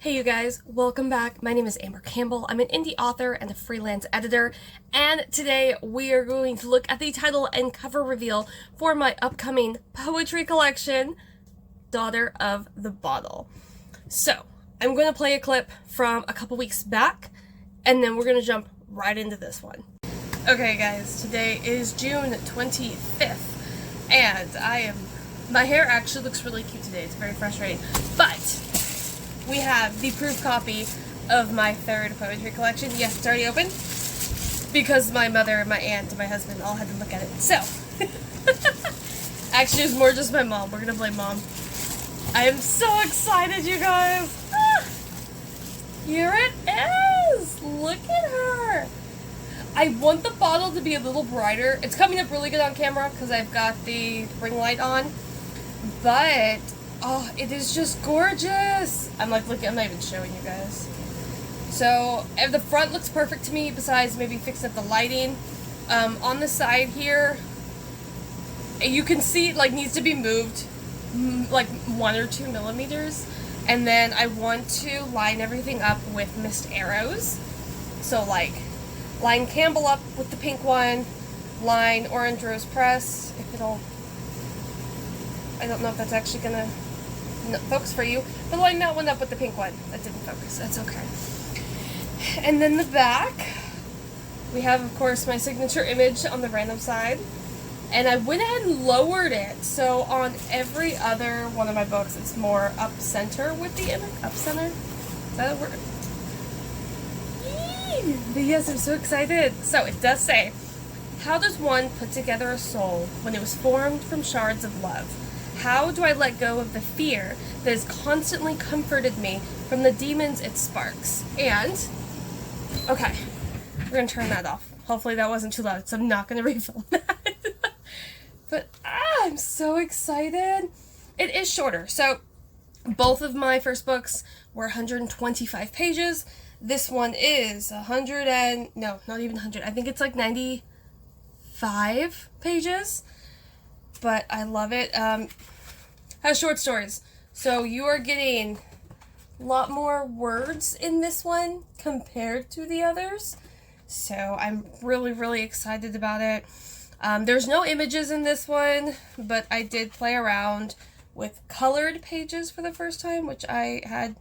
Hey you guys, welcome back. My name is Amber Campbell. I'm an indie author and a freelance editor, and today we are going to look at the title and cover reveal for my upcoming poetry collection, Daughter of the Bottle. So, I'm going to play a clip from a couple weeks back, and then we're going to jump right into this one. Okay guys, today is June 25th, and my hair actually looks really cute today. It's very frustrating, but we have the proof copy of my third poetry collection. Yes, it's already open because my mother, my aunt, and my husband all had to look at it. So, actually it was more just my mom. We're gonna blame mom. I am so excited, you guys. Here it is. Look at her. I want the bottle to be a little brighter. It's coming up really good on camera because I've got the ring light on, but oh, it is just gorgeous. I'm not even showing you guys. So, the front looks perfect to me, besides maybe fixing up the lighting. On the side here, you can see it needs to be moved like 1 or 2 millimeters. And then I want to line everything up with missed arrows. So line Campbell up with the pink one, line Orange Rose Press, I don't know if that's actually gonna focus for you, but line that one up with the pink one. That didn't focus. That's okay. And then the back, we have, of course, my signature image on the random side. And I went ahead and lowered it, so on every other one of my books, it's more up-center with the image. Up-center? Is that a word? Yee! But yes, I'm so excited. So it does say, how does one put together a soul when it was formed from shards of love? How do I let go of the fear that has constantly comforted me from the demons it sparks? And, okay, we're going to turn that off. Hopefully that wasn't too loud, so I'm not going to refill that. But, I'm so excited. It is shorter. So, both of my first books were 125 pages. This one is not even 100. I think it's like 95 pages. But I love it. Has short stories. So you are getting a lot more words in this one compared to the others. So I'm really, really excited about it. There's no images in this one, but I did play around with colored pages for the first time, which I had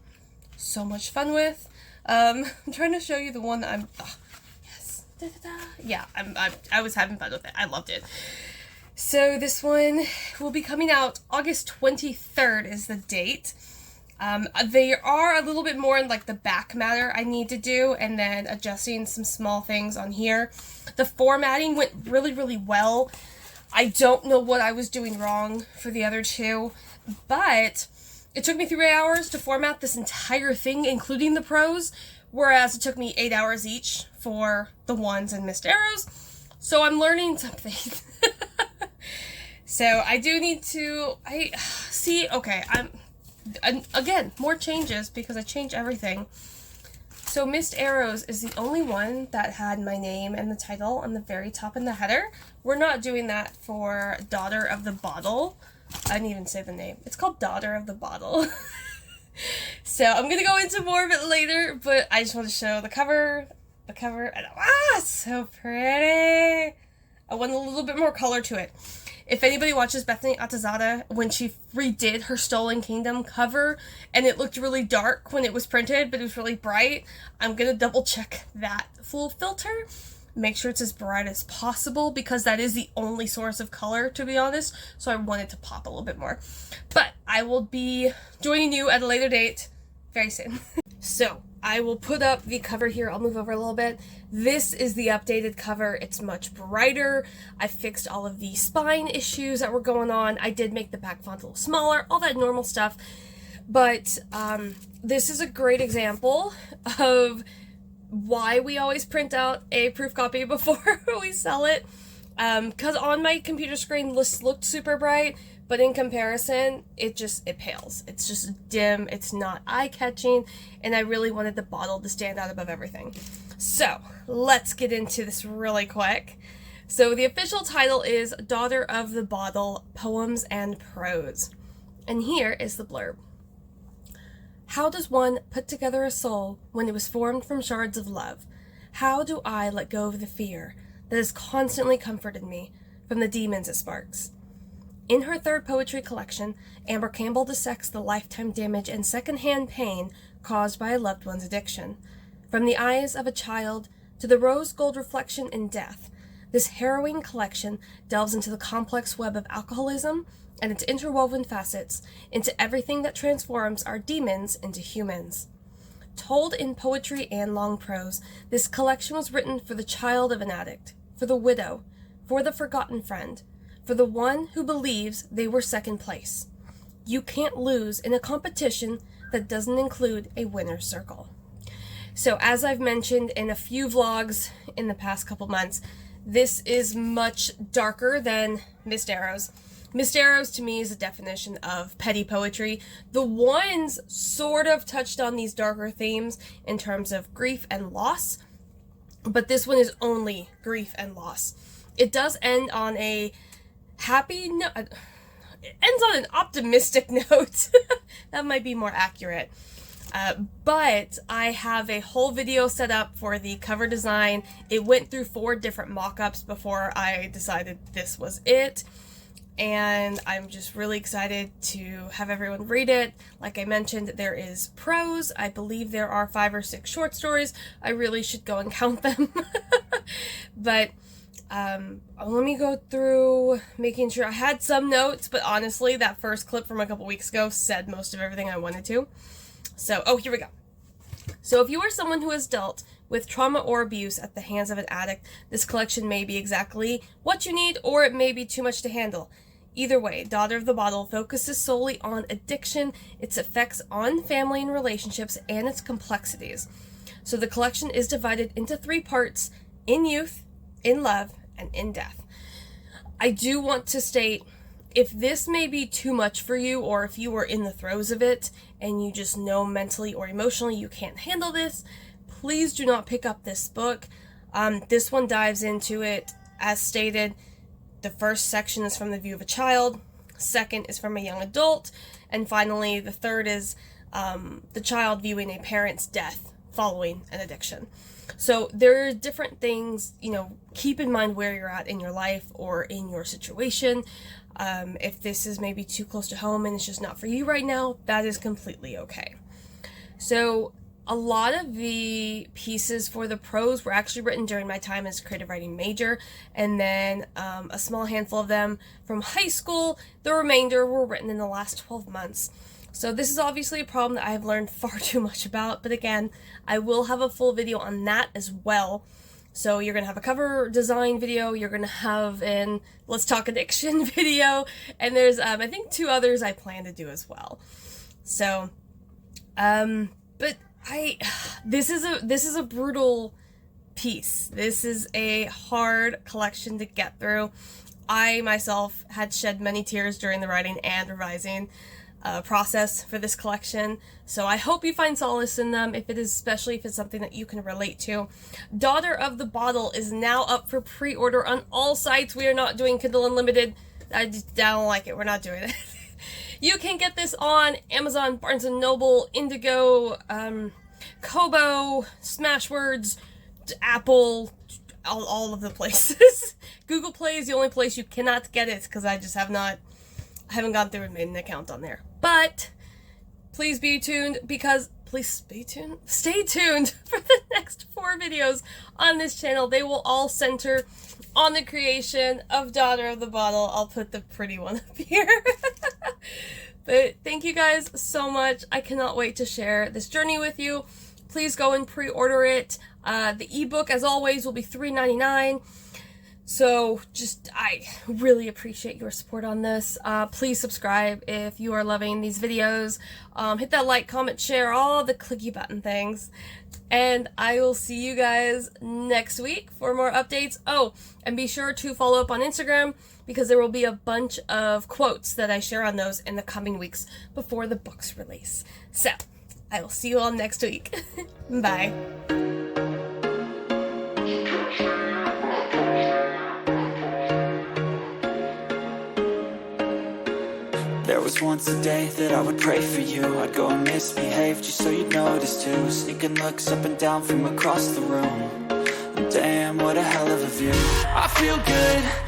so much fun with. I'm trying to show you the one that yes. Da-da-da. Yeah, I was having fun with it. I loved it. So this one will be coming out August 23rd is the date. They are a little bit more in the back matter I need to do, and then adjusting some small things on here. The formatting went really, really well. I don't know what I was doing wrong for the other two, but it took me 3 hours to format this entire thing, including the prose, whereas it took me 8 hours each for the ones and missed arrows. So I'm learning something. So I do need to, again, more changes because I changed everything. So Missed Arrows is the only one that had my name and the title on the very top in the header. We're not doing that for Daughter of the Bottle. I didn't even say the name. It's called Daughter of the Bottle. So I'm going to go into more of it later, but I just want to show the cover. And it's so pretty. I want a little bit more color to it. If anybody watches Bethany Atazadeh, when she redid her Stolen Kingdom cover, and it looked really dark when it was printed, but it was really bright, I'm going to double check that full filter. Make sure it's as bright as possible, because that is the only source of color, to be honest, so I want it to pop a little bit more. But I will be joining you at a later date very soon. So, I will put up the cover here. I'll move over a little bit. This is the updated cover. It's much brighter. I fixed all of the spine issues that were going on. I did make the back font a little smaller, all that normal stuff. But this is a great example of why we always print out a proof copy before we sell it. Because on my computer screen, this looked super bright, but in comparison, it pales. It's just dim, it's not eye-catching, and I really wanted the bottle to stand out above everything. So, let's get into this really quick. So, the official title is Daughter of the Bottle, Poems and Prose. And here is the blurb. How does one put together a soul when it was formed from shards of love? How do I let go of the fear that has constantly comforted me from the demons it sparks? In her third poetry collection, Amber Campbell dissects the lifetime damage and secondhand pain caused by a loved one's addiction. From the eyes of a child to the rose gold reflection in death, this harrowing collection delves into the complex web of alcoholism and its interwoven facets into everything that transforms our demons into humans. Told in poetry and long prose, this collection was written for the child of an addict, for the widow, for the forgotten friend, for the one who believes they were second place. You can't lose in a competition that doesn't include a winner's circle. So as I've mentioned in a few vlogs in the past couple months, this is much darker than Missed Arrows. Missed Arrows to me is a definition of petty poetry. The ones sort of touched on these darker themes in terms of grief and loss, but this one is only grief and loss. It does end on a happy note. It ends on an optimistic note. That might be more accurate. But I have a whole video set up for the cover design. It went through 4 different mock-ups before I decided this was it. And I'm just really excited to have everyone read it. Like I mentioned, there is prose. I believe there are 5 or 6 short stories. I really should go and count them. But let me go through making sure I had some notes, but honestly, that first clip from a couple weeks ago said most of everything I wanted to. So, here we go. So if you are someone who has dealt with trauma or abuse at the hands of an addict, this collection may be exactly what you need, or it may be too much to handle. Either way, Daughter of the Bottle focuses solely on addiction, its effects on family and relationships, and its complexities. So the collection is divided into 3 parts: in youth, in love, and in death. I do want to state, if this may be too much for you, or if you were in the throes of it and you just know mentally or emotionally you can't handle this, please do not pick up this book. This one dives into it as stated. The first section is from the view of a child, second is from a young adult, and finally the third is the child viewing a parent's death following an addiction. So there are different things, keep in mind where you're at in your life or in your situation. If this is maybe too close to home and it's just not for you right now, that is completely okay. So a lot of the pieces for the prose were actually written during my time as a creative writing major, and then a small handful of them from high school. The remainder were written in the last 12 months. So this is obviously a problem that I have learned far too much about, but again, I will have a full video on that as well. So you're going to have a cover design video, you're going to have an Let's Talk Addiction video, and there's, I think 2 others I plan to do as well. So, but this is a brutal piece. This is a hard collection to get through. I myself had shed many tears during the writing and revising process for this collection, so I hope you find solace in them, especially if it's something that you can relate to. Daughter of the Bottle is now up for pre-order on all sites. We are not doing Kindle Unlimited. I don't like it. We're not doing it. You can get this on Amazon, Barnes & Noble, Indigo, Kobo, Smashwords, Apple, all of the places. Google Play is the only place you cannot get it, because I haven't gone through and made an account on there. But please be tuned, stay tuned for the next 4 videos on this channel. They will all center on the creation of Daughter of the Bottle. I'll put the pretty one up here. But thank you guys so much. I cannot wait to share this journey with you. Please go and pre-order it. The ebook, as always, will be $3.99. So I really appreciate your support on this. Please subscribe if you are loving these videos. Hit that like, comment, share, all the clicky button things. And I will see you guys next week for more updates. Oh, and be sure to follow up on Instagram, because there will be a bunch of quotes that I share on those in the coming weeks before the book's release. So, I will see you all next week. Bye. There was once a day that I would pray for you. I'd go and misbehave just so you'd notice too. Sneaking looks up and down from across the room. Damn, what a hell of a view. I feel good.